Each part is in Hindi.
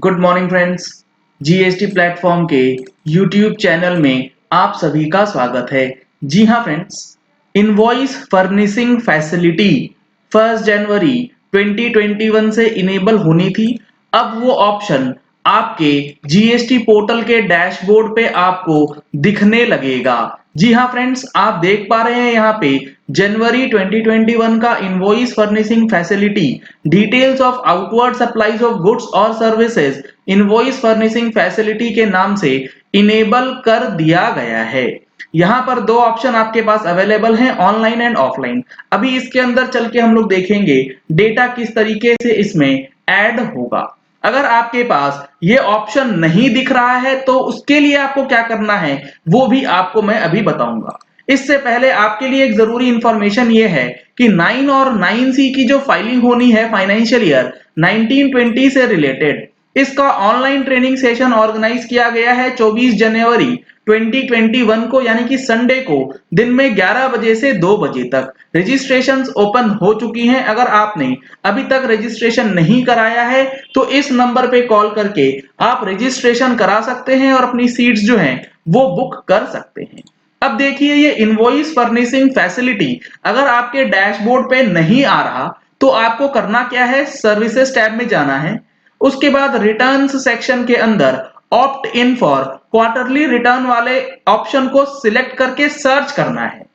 Good morning friends. GST platform के यूट्यूब चैनल में आप सभी का स्वागत है। जी हाँ फ्रेंड्स, इनवॉइस फर्निशिंग फैसिलिटी 1 जनवरी 2021 से इनेबल होनी थी। अब वो ऑप्शन आपके जीएसटी पोर्टल के डैशबोर्ड पे आपको दिखने लगेगा। जी हाँ फ्रेंड्स, आप देख पा रहे हैं यहाँ पे जनवरी 2021 का invoice furnishing facility, details of outward supplies of goods और सर्विसेज इनवॉइस फर्निशिंग फैसिलिटी के नाम से इनेबल कर दिया गया है। यहाँ पर दो ऑप्शन आपके पास अवेलेबल हैं, ऑनलाइन एंड ऑफलाइन। अभी इसके अंदर चल के हम लोग देखेंगे डेटा किस तरीके से इसमें ऐड होगा। अगर आपके पास ये ऑप्शन नहीं दिख रहा है तो उसके लिए आपको क्या करना है वो भी आपको मैं अभी बताऊंगा। इससे पहले आपके लिए एक जरूरी इंफॉर्मेशन ये है कि 9 और 9C की जो फाइलिंग होनी है फाइनेंशियल ईयर 1920 से रिलेटेड, इसका ऑनलाइन ट्रेनिंग सेशन ऑर्गेनाइज किया गया है 24 जनवरी 2021 को, यानी कि संडे को दिन में 11 बजे से 2 बजे तक। रजिस्ट्रेशंस ओपन हो चुकी हैं। अगर आपने अभी तक रजिस्ट्रेशन नहीं कराया है तो इस नंबर पे कॉल करके आप रजिस्ट्रेशन करा सकते हैं और अपनी सीट्स जो हैं वो बुक कर सकते हैं। अब देखिए, ये इनवॉइस फर्निशिंग फैसिलिटी अगर आपके डैशबोर्ड पे नहीं आ रहा तो आपको करना क्या है, सर्विसेज टैब में जाना है। उसके बाद रिटर्न्स सेक्शन के अंदर opt in for quarterly return वाले ऑप्शन को सिलेक्ट करके सर्च करना है।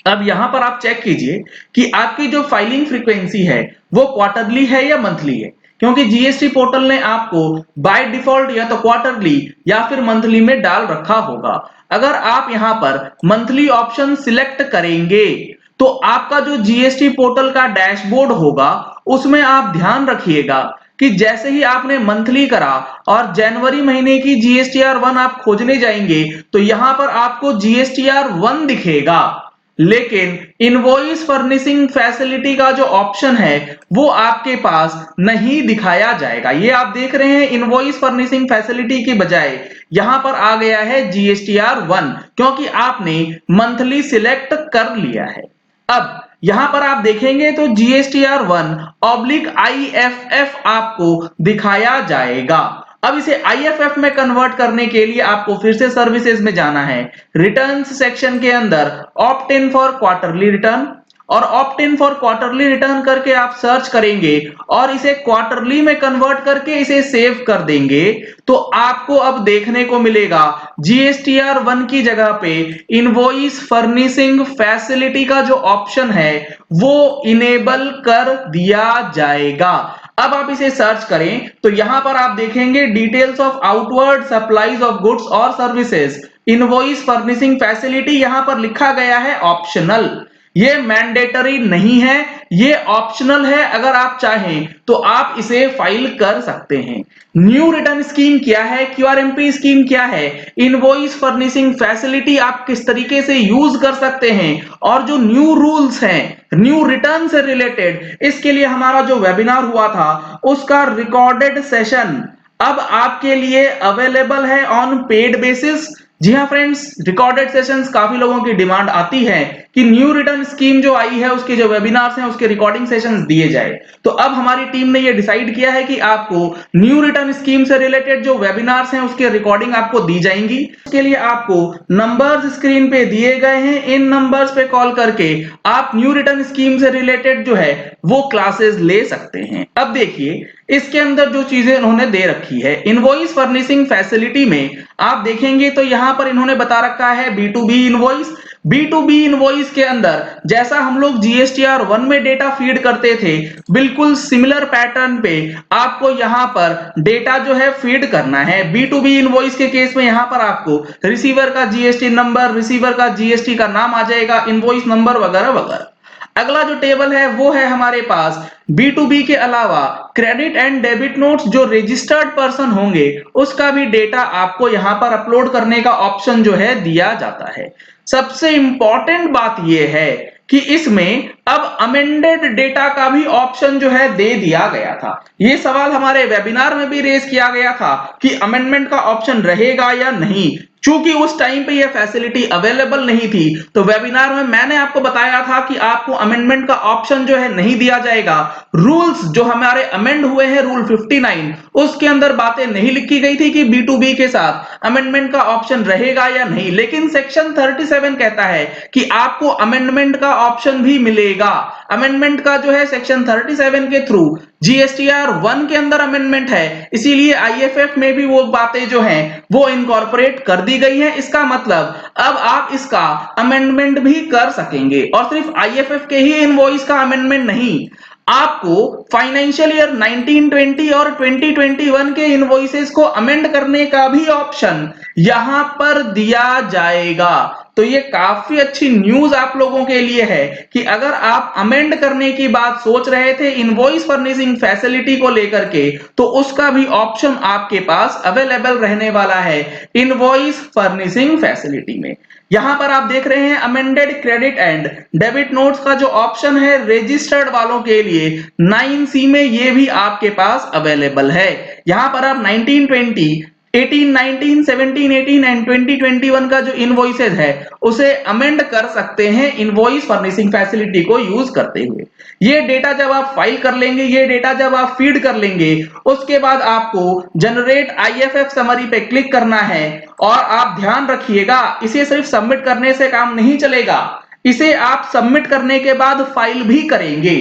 अब यहां पर आप चेक कीजिए कि आपकी जो फाइलिंग फ्रीक्वेंसी है वो क्वार्टरली है या मंथली है, क्योंकि जीएसटी पोर्टल ने आपको बाय डिफॉल्ट या तो क्वार्टरली या फिर मंथली में डाल रखा होगा। अगर आप यहां पर मंथली ऑप्शन सिलेक्ट करेंगे तो आपका जो जीएसटी पोर्टल का डैशबोर्ड होगा उसमें आप ध्यान रखिएगा कि जैसे ही आपने मंथली करा और जनवरी महीने की जीएसटीआर 1 आप खोजने जाएंगे तो यहां पर आपको जीएसटीआर 1 दिखेगा, लेकिन इनवॉइस फर्निशिंग फैसिलिटी का जो ऑप्शन है वो आपके पास नहीं दिखाया जाएगा। ये आप देख रहे हैं, इनवॉइस फर्निशिंग फैसिलिटी की बजाय यहां पर आ गया है जीएसटीआर 1, क्योंकि आपने मंथली सिलेक्ट कर लिया है। अब यहां पर आप देखेंगे तो जीएसटीआर 1/IFF आपको दिखाया जाएगा। अब इसे आईएफएफ में कन्वर्ट करने के लिए आपको फिर से सर्विसेज में जाना है। रिटर्न्स सेक्शन के अंदर opt in for quarterly return, और opt in for quarterly return करके आप सर्च करेंगे और इसे क्वार्टरली में कन्वर्ट करके इसे सेव कर देंगे तो आपको अब देखने को मिलेगा जीएसटीआर 1 की जगह पे इनवॉइस फर्निशिंग फैसिलिटी का जो ऑप्शन है वो इनेबल कर दिया जाएगा। अब आप इसे सर्च करें तो यहां पर आप देखेंगे details of outward supplies of goods और सर्विसेज इनवॉइस फर्निशिंग फैसिलिटी, यहां पर लिखा गया है ऑप्शनल। ये मैंडेटरी नहीं है, ये ऑप्शनल है। अगर आप चाहें तो आप इसे फाइल कर सकते हैं। न्यू रिटर्न स्कीम क्या है, क्यूआरएमपी स्कीम क्या है, इनवॉइस फर्निशिंग फैसिलिटी आप किस तरीके से यूज कर सकते हैं और जो न्यू रूल्स हैं न्यू रिटर्न से रिलेटेड, इसके लिए हमारा जो वेबिनार हुआ था उसका रिकॉर्डेड सेशन अब आपके लिए अवेलेबल है ऑन पेड बेसिस। जी हाँ फ्रेंड्स, रिकॉर्डेड सेशंस काफी लोगों की डिमांड आती है कि न्यू रिटर्न स्कीम जो आई है उसके जो वेबिनार्स हैं उसके रिकॉर्डिंग सेशंस दिए जाए। तो अब हमारी टीम ने ये डिसाइड किया है कि आपको न्यू रिटर्न स्कीम से रिलेटेड जो वेबिनार्स हैं उसके रिकॉर्डिंग आपको दी जाएंगी। उसके लिए आपको नंबर्स स्क्रीन पे दिए गए हैं, इन नंबर्स पे कॉल करके आप न्यू रिटर्न स्कीम से रिलेटेड जो है वो क्लासेस ले सकते हैं। अब देखिए, इसके अंदर जो चीजें इन्होंने दे रखी है इनवॉइस फर्निशिंग फैसिलिटी में आप देखेंगे तो यहां पर इन्होंने बता रखा है B2B इनवॉइस। B2B इनवॉइस के अंदर जैसा हम लोग जीएसटीआर 1 में डेटा फीड करते थे बिल्कुल सिमिलर पैटर्न पे आपको यहां पर डेटा जो है फीड करना है। B2B इनवॉइस के केस में यहां पर आपको रिसीवर का जीएसटी नंबर, रिसीवर का जीएसटी का नाम आ जाएगा, इनवॉइस नंबर वगैरह वगैरह। अगला जो टेबल है वो है हमारे पास B2B के अलावा क्रेडिट एंड डेबिट नोट्स जो रजिस्टर्ड पर्सन होंगे उसका भी डेटा आपको यहां पर अपलोड करने का ऑप्शन जो है दिया जाता है। सबसे इंपॉर्टेंट बात यह है कि इसमें अब अमेंडेड डेटा का भी ऑप्शन जो है दे दिया गया था। ये सवाल हमारे वेबिनार में भी रेज किया गया था कि अमेंडमेंट का ऑप्शन रहेगा या नहीं, चूंकि उस टाइम पे ये फैसिलिटी अवेलेबल नहीं थी, तो वेबिनार में मैंने आपको बताया था कि आपको अमेंडमेंट का ऑप्शन जो है नहीं दिया जाएगा। रूल्स जो हमारे अमेंड हुए हैं, रूल 59, उसके अंदर बातें नहीं लिखी गई थी कि B2B के साथ अमेंडमेंट का ऑप्शन रहेगा या नहीं, लेकिन सेक्शन 37 कहता है कि आपको अमेंडमेंट का ऑप्शन भी मिलेगा। अमेंडमेंट का जो है सेक्शन 37 के थ्रू GSTR 1 के अंदर अमेंडमेंट है, इसीलिए IFF में भी वो बातें जो हैं वो इनकॉर्पोरेट कर दी गई है। इसका मतलब अब आप इसका अमेंडमेंट भी कर सकेंगे, और सिर्फ IFF के ही इनवॉइस का अमेंडमेंट नहीं, आपको फाइनेंशियल ईयर 1920 और 2021 के इनवॉइसेस को अमेंड करने का भी ऑप्शन यहां पर दिया जाएगा। तो ये काफी अच्छी न्यूज आप लोगों के लिए है कि अगर आप अमेंड करने की बात सोच रहे थे इनवॉइस फर्निशिंग फैसिलिटी को लेकर के, तो उसका भी ऑप्शन आपके पास अवेलेबल रहने वाला है इनवॉइस फर्निशिंग फैसिलिटी में। यहां पर आप देख रहे हैं amended credit and debit notes का जो ऑप्शन है रजिस्टर्ड वालों के लिए 9C में ये भी आपके पास अवेलेबल है। यहां पर आप 1920 18, 19, 17, 18 एंड 2021 का जो इनवॉइसेज है उसे अमेंड कर सकते हैं इनवॉइस फर्निशिंग फैसिलिटी को यूज करते हुए। ये डेटा जब आप फाइल कर लेंगे, ये डेटा जब आप फीड कर लेंगे, उसके बाद आपको जनरेट IFF समरी पे क्लिक करना है। और आप ध्यान रखिएगा, इसे सिर्फ सबमिट करने से काम नहीं चलेगा, इसे आप सबमिट करने के बाद फाइल भी करेंगे।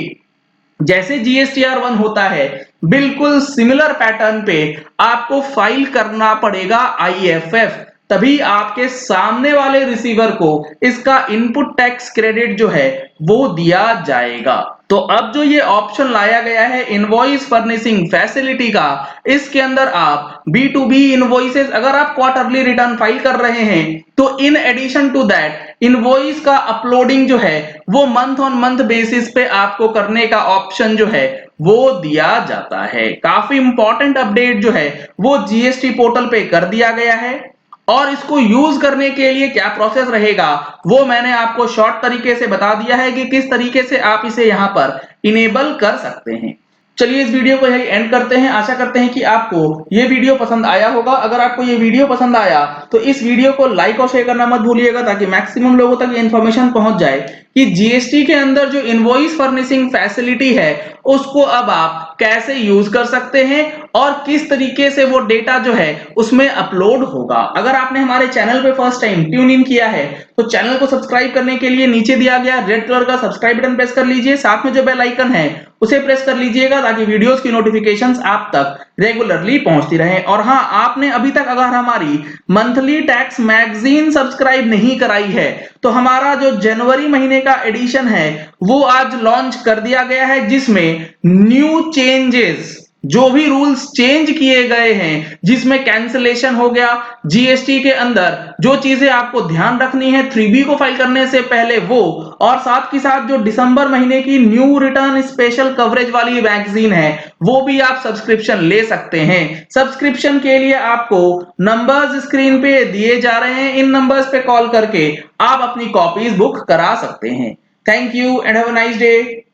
जैसे GSTR 1 होता है, बिल्कुल सिमिलर पैटर्न पे आपको फाइल करना पड़ेगा IFF, तभी आपके सामने वाले रिसीवर को इसका इनपुट टैक्स क्रेडिट जो है वो दिया जाएगा। तो अब जो ये ऑप्शन लाया गया है इनवॉइस फर्निशिंग फैसिलिटी का, इसके अंदर आप B2B इनवॉइसेस अगर आप क्वार्टरली रिटर्न फाइल कर रहे हैं, तो in addition to that invoice का अपलोडिंग जो है वो मंथ ऑन मंथ बेसिस पे आपको करने का ऑप्शन जो है वो दिया जाता है। काफी इंपॉर्टेंट अपडेट जो है वो GST पोर्टल पे कर दिया गया है, और इसको यूज करने के लिए क्या प्रोसेस रहेगा वो मैंने आपको शॉर्ट तरीके से बता दिया है कि किस तरीके से आप इसे यहां पर इनेबल कर सकते हैं। चलिए इस वीडियो को यही एंड करते हैं। आशा करते हैं कि आपको ये वीडियो पसंद आया होगा। अगर आपको ये वीडियो पसंद आया तो इस वीडियो को लाइक और शेयर करना मत भूलिएगा, ताकि मैक्सिमम लोगों तक ये इन्फॉर्मेशन पहुंच जाए कि GST के अंदर जो इनवॉइस फर्निशिंग फैसिलिटी है उसको अब आप कैसे यूज कर सकते हैं और किस तरीके से वो डेटा जो है उसमें अपलोड होगा। अगर आपने हमारे चैनल पे फर्स्ट टाइम ट्यून इन किया है तो चैनल को सब्सक्राइब करने के लिए नीचे दिया गया रेड कलर का सब्सक्राइब बटन प्रेस कर लीजिए, साथ में जो बेल आइकन है उसे प्रेस कर लीजिएगा, ताकि वीडियोस की नोटिफिकेशंस आप तक रेगुलरली पहुंचती रहे। और हाँ, आपने अभी तक अगर हमारी मंथली टैक्स मैगजीन सब्सक्राइब नहीं कराई है तो हमारा जो जनवरी महीने का एडिशन है वो आज लॉन्च कर दिया गया है, जिसमें न्यू चेंजेस जो भी रूल्स चेंज किए गए हैं, जिसमें कैंसिलेशन हो गया, GST के अंदर जो चीजें आपको ध्यान रखनी है 3B को फाइल करने से पहले वो, और साथ ही साथ जो दिसंबर महीने की न्यू रिटर्न स्पेशल कवरेज वाली मैगजीन है वो भी आप सब्सक्रिप्शन ले सकते हैं। सब्सक्रिप्शन के लिए आपको नंबर्स स्क्रीन पे दिए जा रहे हैं, इन नंबर्स पे कॉल करके आप अपनी कॉपीज बुक करा सकते हैं। Thank you and have a nice day.